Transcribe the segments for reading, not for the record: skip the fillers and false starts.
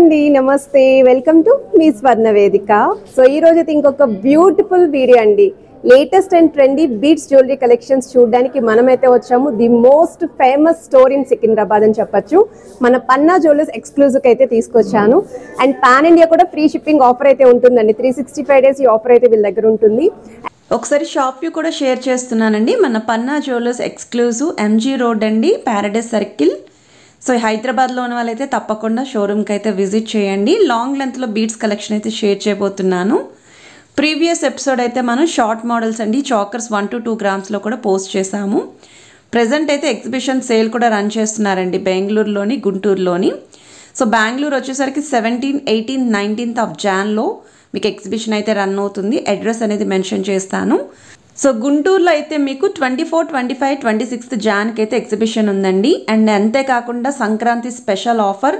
అండి నమస్తే welcome to me స్వర్ణ వేదిక. సో ఈ రోజు అయితే ఇంకొక బ్యూటిఫుల్ వీడియో అండి. Latest and trendy beads jewellery collections చూడడానికి మనమైతే వచ్చాము. The most famous store in Secunderabad అని చెప్పొచ్చు. మన పన్నా జ్యువెలర్స్ ఎక్స్క్లూజివ్ అయితే తీసుకొచ్చాను. అండ్ పాన్ ఇండియా కూడా ఫ్రీ షిప్పింగ్ ఆఫర్ అయితే ఉంటుందండి. 365 days ఈ ఆఫర్ అయితే వీళ్ళ దగ్గర ఉంటుంది. ఒకసారి షాప్ వ్యూ కూడా షేర్ చేస్తున్నానండి. మన పన్నా జ్యువెలర్స్ ఎక్స్క్లూజివ్ ఎంజీ రోడ్ అండి, ప్యారడైస్ సర్కిల్. సో హైదరాబాద్లో ఉన్న వాళ్ళైతే తప్పకుండా షోరూమ్కి అయితే విజిట్ చేయండి. లాంగ్ లెంత్లో బీడ్స్ కలెక్షన్ అయితే షేర్ చేయబోతున్నాను. ప్రీవియస్ ఎపిసోడ్ అయితే మనం షార్ట్ మోడల్స్ అండి, చాకర్స్ 1 to 2 grams కూడా పోస్ట్ చేశాము. ప్రజెంట్ అయితే ఎగ్జిబిషన్ సేల్ కూడా రన్ చేస్తున్నారండి బెంగళూరులోని, గుంటూరులోని. సో బెంగళూరు వచ్చేసరికి 17, 18, 19th January మీకు ఎగ్జిబిషన్ అయితే రన్ అవుతుంది. అడ్రస్ అనేది మెన్షన్ చేస్తాను. సో గుంటూరులో అయితే మీకు 24, 25, 26 January అయితే ఎగ్జిబిషన్ ఉందండి. అండ్ అంతేకాకుండా Sankranti special offer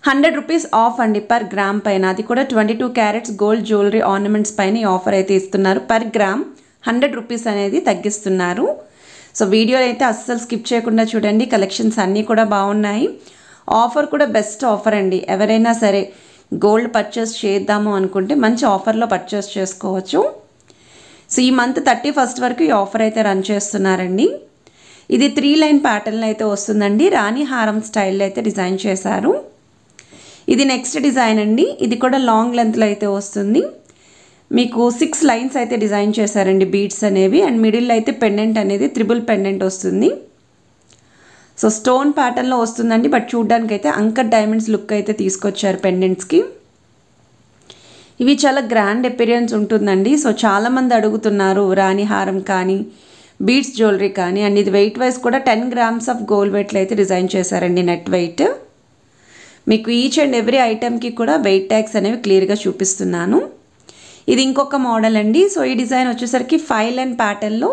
100 rupees of అండి పర్ గ్రామ్ పైన. అది కూడా 22 carats గోల్డ్ జ్యువెలరీ ఆర్నమెంట్స్ పైన ఈ ఆఫర్ అయితే ఇస్తున్నారు. పర్ గ్రామ్ 100 rupees అనేది తగ్గిస్తున్నారు. సో వీడియో అయితే అస్సలు స్కిప్ చేయకుండా చూడండి. కలెక్షన్స్ అన్నీ కూడా బాగున్నాయి. ఆఫర్ కూడా బెస్ట్ ఆఫర్ అండి. ఎవరైనా సరే గోల్డ్ పర్చేస్ చేద్దాము అనుకుంటే మంచి ఆఫర్లో పర్చేస్ చేసుకోవచ్చు. సో ఈ మంత్ 31st వరకు ఈ ఆఫర్ అయితే రన్ చేస్తున్నారండి. ఇది 3 line ప్యాటర్న్ అయితే వస్తుందండి. రాణి హారం స్టైల్లో అయితే డిజైన్ చేశారు. ఇది నెక్స్ట్ డిజైన్ అండి. ఇది కూడా లాంగ్ లెంత్లో అయితే వస్తుంది. మీకు 6 lines అయితే డిజైన్ చేశారండి బీడ్స్ అనేవి. అండ్ మిడిల్ అయితే పెండెంట్ అనేది త్రిబుల్ పెండెంట్ వస్తుంది. సో స్టోన్ ప్యాటర్న్లో వస్తుందండి. బట్ చూడ్డానికి అయితే అంకర్ డైమండ్స్ లుక్ అయితే తీసుకొచ్చారు పెండెంట్స్కి. ఇవి చాలా గ్రాండ్ అపిరియన్స్ ఉంటుందండి. సో చాలామంది అడుగుతున్నారు రాణి హారం కానీ బీడ్స్ జ్యువెలరీ కానీ. అండ్ ఇది వెయిట్ వైజ్ కూడా 10 grams ఆఫ్ గోల్డ్ వెయిట్లో అయితే డిజైన్ చేశారండి నెట్ వెయిట్. మీకు ఈచ్ అండ్ ఎవ్రీ ఐటెంకి కూడా వెయిట్ ట్యాగ్స్ అనేవి క్లియర్గా చూపిస్తున్నాను. ఇది ఇంకొక మోడల్ అండి. సో ఈ డిజైన్ వచ్చేసరికి 5 line ప్యాటర్న్లో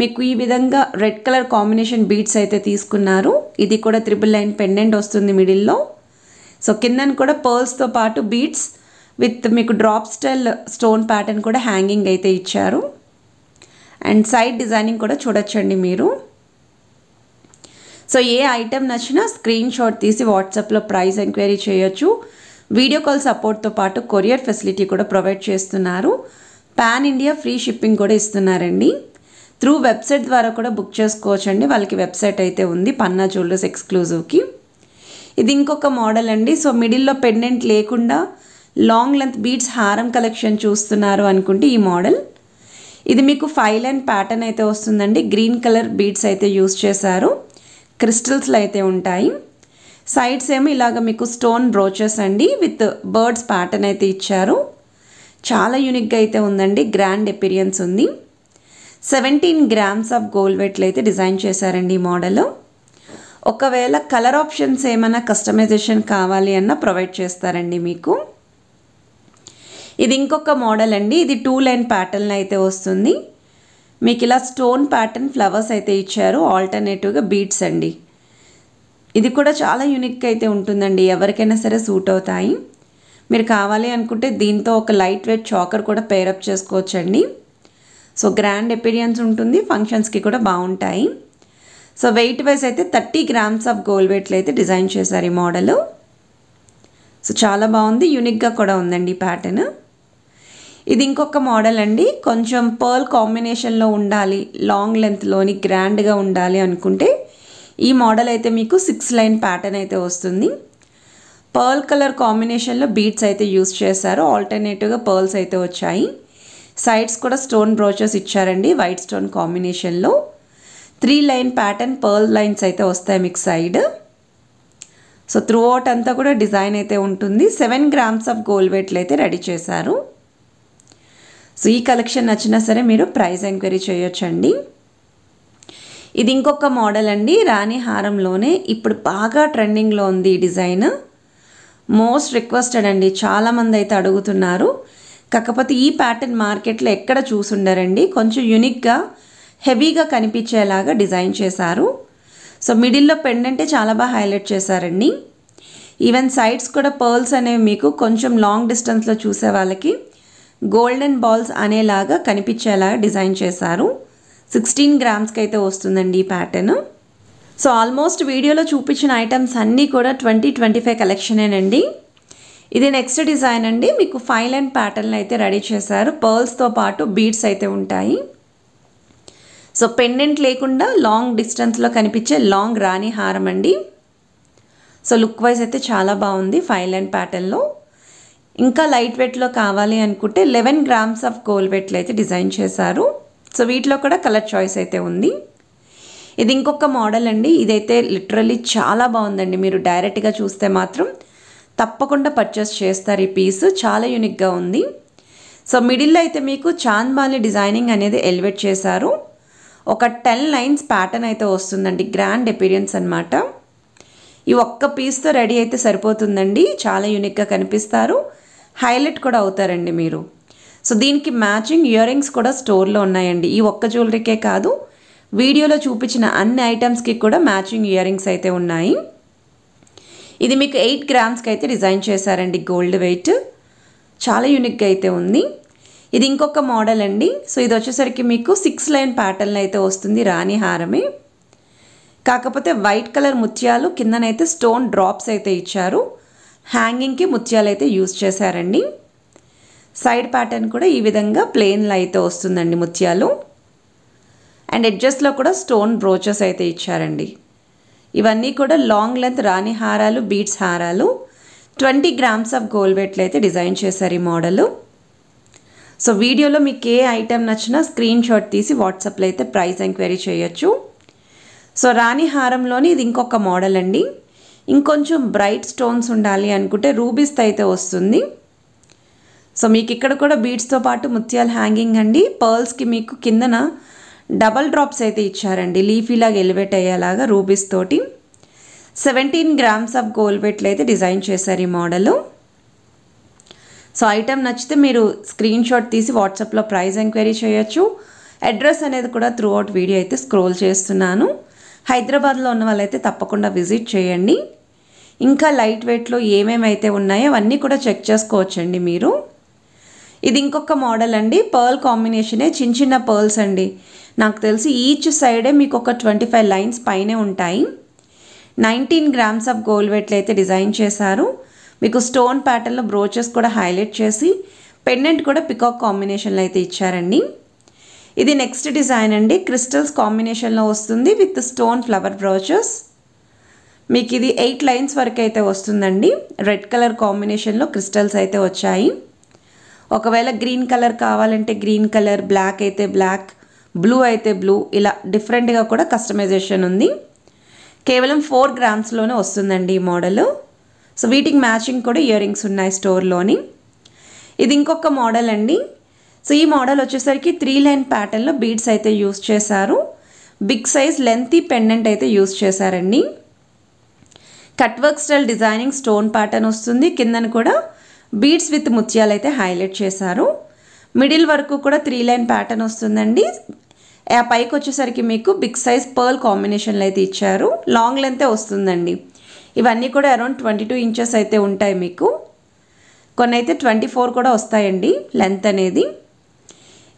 మీకు ఈ విధంగా రెడ్ కలర్ కాంబినేషన్ బీడ్స్ అయితే తీసుకున్నారు. ఇది కూడా త్రిబుల్ లైన్ పెండెంట్ వస్తుంది మిడిల్లో. సో కిందన కూడా పర్ల్స్తో పాటు బీడ్స్ విత్ మీకు డ్రాప్ స్టైల్ స్టోన్ ప్యాటర్న్ కూడా హ్యాంగింగ్ అయితే ఇచ్చారు. అండ్ సైడ్ డిజైనింగ్ కూడా చూడొచ్చండి మీరు. సో ఏ ఐటెం నచ్చినా స్క్రీన్ షాట్ తీసి వాట్సాప్లో ప్రైస్ ఎంక్వైరీ చేయొచ్చు. వీడియో కాల్ సపోర్ట్తో పాటు కొరియర్ ఫెసిలిటీ కూడా ప్రొవైడ్ చేస్తున్నారు. పాన్ ఇండియా ఫ్రీ షిప్పింగ్ కూడా ఇస్తున్నారండి. త్రూ వెబ్సైట్ ద్వారా కూడా బుక్ చేసుకోవచ్చండి. వాళ్ళకి వెబ్సైట్ అయితే ఉంది పన్నా జ్యువెలర్స్ ఎక్స్క్లూజివ్కి. ఇది ఇంకొక మోడల్ అండి. సో మిడిల్లో పెండెంట్ లేకుండా లాంగ్ లెంత్ బీడ్స్ హారం కలెక్షన్ చూస్తున్నారు అనుకుంటే ఈ మోడల్. ఇది మీకు 5 line ప్యాటర్న్ అయితే వస్తుందండి. గ్రీన్ కలర్ బీడ్స్ అయితే యూస్ చేశారు. క్రిస్టల్స్లో అయితే ఉంటాయి. సైడ్స్ ఏమో ఇలాగ మీకు స్టోన్ బ్రోచెస్ అండి విత్ బర్డ్స్ ప్యాటర్న్ అయితే ఇచ్చారు. చాలా యూనిక్గా అయితే ఉందండి. గ్రాండ్ అపిరియన్స్ ఉంది. 17 grams ఆఫ్ గోల్డ్ వెయిట్లో అయితే డిజైన్ చేశారండి ఈ మోడల్. ఒకవేళ కలర్ ఆప్షన్స్ ఏమైనా కస్టమైజేషన్ కావాలి అన్న ప్రొవైడ్ చేస్తారండి మీకు. ఇది ఇంకొక మోడల్ అండి. ఇది 2 line ప్యాటర్న్ అయితే వస్తుంది. మీకు ఇలా స్టోన్ ప్యాటర్న్ ఫ్లవర్స్ అయితే ఇచ్చారు. ఆల్టర్నేటివ్గా బీడ్స్ అండి. ఇది కూడా చాలా యూనిక్గా అయితే ఉంటుందండి. ఎవరికైనా సరే సూట్ అవుతాయి. మీరు కావాలి అనుకుంటే దీంతో ఒక లైట్ వెయిట్ చాకర్ కూడా పేరప్ చేసుకోవచ్చండి. సో గ్రాండ్ అపిరియన్స్ ఉంటుంది. ఫంక్షన్స్కి కూడా బాగుంటాయి. సో వెయిట్ వైజ్ అయితే 30 grams ఆఫ్ గోల్డ్ వెయిట్లో అయితే డిజైన్ చేశారు ఈ మోడల్. సో చాలా బాగుంది. యూనిక్గా కూడా ఉందండి ఈ ప్యాటర్న్. ఇది ఇంకొక మోడల్ అండి. కొంచెం పర్ల్ కాంబినేషన్లో ఉండాలి, లాంగ్ లెంత్లోని గ్రాండ్గా ఉండాలి అనుకుంటే ఈ మోడల్ అయితే మీకు 6 line ప్యాటర్న్ అయితే వస్తుంది. పర్ల్ కలర్ కాంబినేషన్లో బీడ్స్ అయితే యూస్ చేశారు. ఆల్టర్నేటివ్గా పర్ల్స్ అయితే వచ్చాయి. సైడ్స్ కూడా స్టోన్ బ్రోచెస్ ఇచ్చారండి వైట్ స్టోన్ కాంబినేషన్లో. 3 line ప్యాటర్న్ పర్ల్ లైన్స్ అయితే వస్తాయి మీకు సైడ్. సో త్రూ అవుట్ అంతా కూడా డిజైన్ అయితే ఉంటుంది. 7 grams ఆఫ్ గోల్డ్ వెయిట్లో అయితే రెడీ చేశారు. సో ఈ కలెక్షన్ నచ్చినా సరే మీరు ప్రైస్ ఎంక్వైరీ చేయొచ్చండి. ఇది ఇంకొక మోడల్ అండి. రాణి హారంలోనే ఇప్పుడు బాగా ట్రెండింగ్లో ఉంది ఈ డిజైన్. మోస్ట్ రిక్వెస్టెడ్ అండి. చాలామంది అయితే అడుగుతున్నారు. కాకపోతే ఈ ప్యాటర్న్ మార్కెట్లో ఎక్కడ చూసుండరండి. కొంచెం యూనిక్గా హెవీగా కనిపించేలాగా డిజైన్ చేశారు. సో మిడిల్లో పెండెంటే చాలా బాగా హైలైట్ చేశారండి. ఈవెన్ సైడ్స్ కూడా పర్ల్స్ అనేవి మీకు కొంచెం లాంగ్ డిస్టెన్స్లో చూసే వాళ్ళకి గోల్డెన్ బాల్స్ అనేలాగా కనిపించేలాగా డిజైన్ చేశారు. 16 grams అయితే వస్తుందండి ఈ ప్యాటర్న్. సో ఆల్మోస్ట్ వీడియోలో చూపించిన ఐటమ్స్ అన్నీ కూడా 2025 కలెక్షనేనండి. ఇది నెక్స్ట్ డిజైన్ అండి. మీకు 5 లైన్ ప్యాటర్న్ అయితే రెడీ చేశారు. పర్ల్స్తో పాటు బీడ్స్ అయితే ఉంటాయి. సో పెండెంట్ లేకుండా లాంగ్ డిస్టెన్స్లో కనిపించే లాంగ్ రాణి హారం అండి. సో లుక్ వైజ్ అయితే చాలా బాగుంది 5 లైన్ ప్యాటర్న్లో. ఇంకా లైట్ వెయిట్లో కావాలి అనుకుంటే 11 గ్రామ్స్ ఆఫ్ గోల్డ్ వెయిట్లో అయితే డిజైన్ చేశారు. సో వీటిలో కూడా కలర్ చాయిస్ అయితే ఉంది. ఇది ఇంకొక మోడల్ అండి. ఇదైతే లిటరల్లీ చాలా బాగుందండి. మీరు డైరెక్ట్గా చూస్తే మాత్రం తప్పకుండా పర్చేస్ చేస్తారు. ఈ పీస్ చాలా యూనిక్గా ఉంది. సో మిడిల్లో అయితే మీకు చాంద్బాలి డిజైనింగ్ అనేది ఎలివేట్ చేశారు. ఒక 10 లైన్స్ ప్యాటర్న్ అయితే వస్తుందండి. గ్రాండ్ అపీరియన్స్ అనమాట. ఈ ఒక్క పీస్తో రెడీ అయితే సరిపోతుందండి. చాలా యూనిక్గా కనిపిస్తారు. హైలైట్ కూడా అవుతారండి మీరు. సో దీనికి మ్యాచింగ్ ఇయర్ రింగ్స్ కూడా స్టోర్లో ఉన్నాయండి. ఈ ఒక్క జ్యువెలరీకే కాదు, వీడియోలో చూపించిన అన్ని ఐటమ్స్కి కూడా మ్యాచింగ్ ఇయర్ రింగ్స్ అయితే ఉన్నాయి. ఇది మీకు 8 గ్రామ్స్కి అయితే డిజైన్ చేశారండి. గోల్డ్ వెయిట్ చాలా యూనిక్గా అయితే ఉంది. ఇది ఇంకొక మోడల్ అండి. సో ఇది వచ్చేసరికి మీకు 6 లైన్ ప్యాటర్న్ అయితే వస్తుంది. రాణి హారమే, కాకపోతే వైట్ కలర్ ముత్యాలు కిందనైతే స్టోన్ డ్రాప్స్ అయితే ఇచ్చారు. హ్యాంగింగ్కి ముత్యాలు అయితే యూజ్ చేశారండి. సైడ్ ప్యాటర్న్ కూడా ఈ విధంగా ప్లెయిన్లో అయితే వస్తుందండి ముత్యాలు. అండ్ ఎడ్జెస్లో కూడా స్టోన్ బ్రోచెస్ అయితే ఇచ్చారండి. ఇవన్నీ కూడా లాంగ్ లెంత్ రాణి హారాలు, బీడ్స్ హారాలు. 20 గ్రామ్స్ ఆఫ్ గోల్డ్ వెయిట్లో అయితే డిజైన్ చేశారు ఈ మోడలు. సో వీడియోలో మీకు ఏ ఐటెం నచ్చినా స్క్రీన్ షాట్ తీసి వాట్సాప్లో అయితే ప్రైస్ ఎంక్వైరీ చేయొచ్చు. సో రాణి హారంలోని ఇది ఇంకొక మోడల్ అండి. ఇంకొంచెం బ్రైట్ స్టోన్స్ ఉండాలి అనుకుంటే రూబీస్తో అయితే వస్తుంది. సో మీకు ఇక్కడ కూడా బీడ్స్తో పాటు ముత్యాల హ్యాంగింగ్ అండి. పర్ల్స్కి మీకు కిందన డబల్ డ్రాప్స్ అయితే ఇచ్చారండి. లీఫీలాగా ఎలివేట్ అయ్యేలాగా రూబీస్ తోటి. 17 గ్రామ్స్ ఆఫ్ గోల్డ్ వెయిట్లో అయితే డిజైన్ చేశారు ఈ మోడలు. సో ఐటెం నచ్చితే మీరు స్క్రీన్ షాట్ తీసి వాట్సాప్లో ప్రైస్ ఎంక్వైరీ చేయొచ్చు. అడ్రస్ అనేది కూడా త్రూ అవుట్ వీడియో అయితే స్క్రోల్ చేస్తున్నాను. హైదరాబాద్లో ఉన్న వాళ్ళైతే తప్పకుండా విజిట్ చేయండి. ఇంకా లైట్ వెయిట్లో ఏమేమైతే ఉన్నాయో అవన్నీ కూడా చెక్ చేసుకోవచ్చండి మీరు. ఇది ఇంకొక మోడల్ అండి. పర్ల్ కాంబినేషనే, చిన్న చిన్న పర్ల్స్ అండి. నాకు తెలిసి ఈచ్ సైడే మీకు ఒక 25 లైన్స్ పైనే ఉంటాయి. 19 గ్రామ్స్ ఆఫ్ గోల్డ్ వెయిట్లో అయితే డిజైన్ చేశారు. మీకు స్టోన్ ప్యాటర్న్లో బ్రోచెస్ కూడా హైలైట్ చేసి పెండెంట్ కూడా పికాక్ కాంబినేషన్లో అయితే ఇచ్చారండి. ఇది నెక్స్ట్ డిజైన్ అండి. క్రిస్టల్స్ కాంబినేషన్లో వస్తుంది విత్ స్టోన్ ఫ్లవర్ బ్రోచెస్. మీకు ఇది 8 లైన్స్ వరకు అయితే వస్తుందండి. రెడ్ కలర్ కాంబినేషన్లో క్రిస్టల్స్ అయితే వచ్చాయి. ఒకవేళ గ్రీన్ కలర్ కావాలంటే గ్రీన్ కలర్, బ్లాక్ అయితే బ్లాక్, బ్లూ అయితే బ్లూ, ఇలా డిఫరెంట్గా కూడా కస్టమైజేషన్ ఉంది. కేవలం 4 గ్రామ్స్లోనే వస్తుందండి ఈ మోడల్. సో వీటికి మ్యాచింగ్ కూడా ఇయర్ రింగ్స్ ఉన్నాయి స్టోర్లోని. ఇది ఇంకొక మోడల్ అండి. సో ఈ మోడల్ వచ్చేసరికి 3 లైన్ ప్యాటర్న్లో బీడ్స్ అయితే యూస్ చేశారు. బిగ్ సైజ్ లెంతీ పెండెంట్ అయితే యూస్ చేశారండి. Cut work style designing stone pattern వస్తుంది. కిందన కూడా బీడ్స్ విత్ ముత్యాలు అయితే హైలైట్ చేశారు. మిడిల్ వరకు కూడా 3 లైన్ ప్యాటర్న్ వస్తుందండి. ఆ పైకి వచ్చేసరికి మీకు బిగ్ సైజ్ పర్ల్ కాంబినేషన్లో అయితే ఇచ్చారు. లాంగ్ లెంతే వస్తుందండి. ఇవన్నీ కూడా అరౌండ్ 22 ఇంచెస్ అయితే ఉంటాయి మీకు. కొన్ని అయితే 24 కూడా వస్తాయండి లెంత్ అనేది.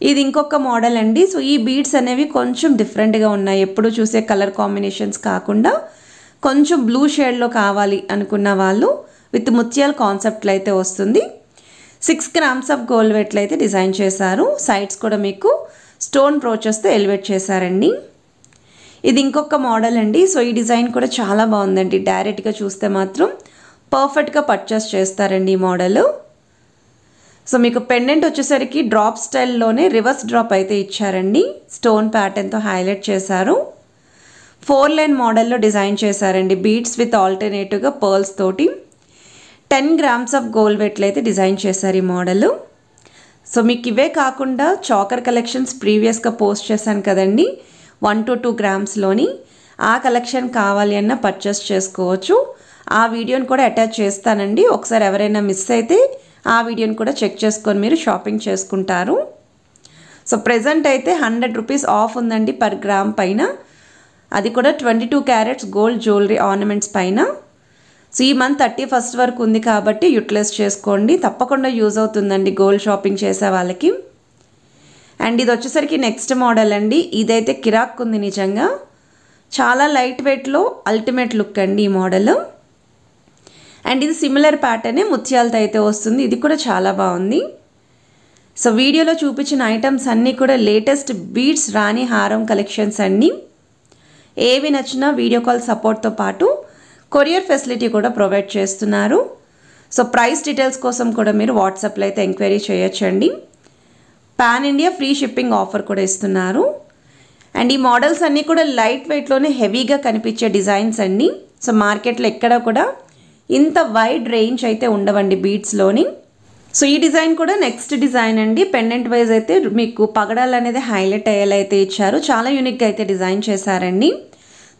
ఇది ఇంకొక మోడల్ అండి. సో ఈ బీడ్స్ అనేవి కొంచెం డిఫరెంట్గా ఉన్నాయి. ఎప్పుడు చూసే కలర్ కాంబినేషన్స్ కాకుండా కొంచెం బ్లూ షేడ్లో కావాలి అనుకున్న వాళ్ళు విత్ ముత్యాల కాన్సెప్ట్లో అయితే వస్తుంది. 6 గ్రామ్స్ ఆఫ్ గోల్డ్ వెయిట్లో అయితే డిజైన్ చేశారు. సైడ్స్ కూడా మీకు స్టోన్ బ్రోచెస్తో ఎలివేట్ చేశారండి. ఇది ఇంకొక మోడల్ అండి. సో ఈ డిజైన్ కూడా చాలా బాగుందండి. డైరెక్ట్గా చూస్తే మాత్రం పర్ఫెక్ట్గా పర్చేస్ చేస్తారండి ఈ మోడల్. సో మీకు పెండెంట్ వచ్చేసరికి డ్రాప్ స్టైల్లోనే రివర్స్ డ్రాప్ అయితే ఇచ్చారండి. స్టోన్ ప్యాటర్న్తో హైలైట్ చేశారు. 4 లైన్ మోడల్లో డిజైన్ చేశారండి. బీడ్స్ విత్ ఆల్టర్నేటివ్గా పర్ల్స్ తోటి 10 గ్రామ్స్ ఆఫ్ గోల్డ్ వెయిట్లో అయితే డిజైన్ చేశారు ఈ మోడల్. సో మీకు ఇవే కాకుండా చాకర్ కలెక్షన్స్ ప్రీవియస్గా పోస్ట్ చేశాను కదండి 1 to 2 గ్రామ్స్లోని. ఆ కలెక్షన్ కావాలి అన్న పర్చేస్ చేసుకోవచ్చు. ఆ వీడియోని కూడా అటాచ్ చేస్తానండి. ఒకసారి ఎవరైనా మిస్ అయితే ఆ వీడియోని కూడా చెక్ చేసుకొని మీరు షాపింగ్ చేసుకుంటారు. సో ప్రెజెంట్ అయితే 100 రూపీస్ ఆఫ్ ఉందండి పర్ గ్రామ్ పైన. అది కూడా 22 క్యారెట్స్ గోల్డ్ జ్యువెలరీ ఆర్నమెంట్స్ పైన. సో ఈ మంత్ 31st వరకు ఉంది కాబట్టి యూటిలైజ్ చేసుకోండి. తప్పకుండా యూజ్ అవుతుందండి గోల్డ్ షాపింగ్ చేసే వాళ్ళకి. అండ్ ఇది వచ్చేసరికి నెక్స్ట్ మోడల్ అండి. ఇదైతే కిరాక్ ఉంది నిజంగా. చాలా లైట్ వెయిట్లో అల్టిమేట్ లుక్ అండి ఈ మోడల్. అండ్ ఇది సిమిలర్ ప్యాటర్నే ముత్యాలతో అయితే వస్తుంది. ఇది కూడా చాలా బాగుంది. సో వీడియోలో చూపించిన ఐటమ్స్ అన్నీ కూడా లేటెస్ట్ బీడ్స్ రాణి హారం కలెక్షన్స్ అండి. ఏవి నచ్చినా వీడియో కాల్ సపోర్ట్తో పాటు కొరియర్ ఫెసిలిటీ కూడా ప్రొవైడ్ చేస్తున్నారు. సో ప్రైస్ డీటెయిల్స్ కోసం కూడా మీరు వాట్సాప్లో అయితే ఎంక్వైరీ చేయొచ్చండి. Pan India free shipping offer కూడా ఇస్తున్నారు. అండ్ ఈ మోడల్స్ అన్నీ కూడా లైట్ వెయిట్లోనే హెవీగా కనిపించే డిజైన్స్ అండి. సో మార్కెట్లో ఎక్కడ కూడా ఇంత వైడ్ రేంజ్ అయితే ఉండవండి బీడ్స్లోని. సో ఈ డిజైన్ కూడా నెక్స్ట్ డిజైన్ అండి. పెండెంట్ వైజ్ అయితే మీకు పగడాలు అనేది హైలైట్ అయ్యేలా అయితే ఇచ్చారు. చాలా యూనిక్గా అయితే డిజైన్ చేశారండి.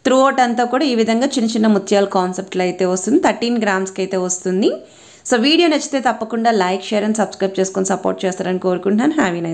త్రూ అవుట్ అంతా కూడా ఈ విధంగా చిన్న చిన్న ముత్యాల కాన్సెప్ట్లో అయితే వస్తుంది. 13 గ్రామ్స్కి అయితే వస్తుంది. సో వీడియో నచ్చితే తప్పకుండా లైక్, షేర్ అండ్ సబ్స్క్రైబ్ చేసుకొని సపోర్ట్ చేస్తారని కోరుకుంటున్నాను. Have a nice day.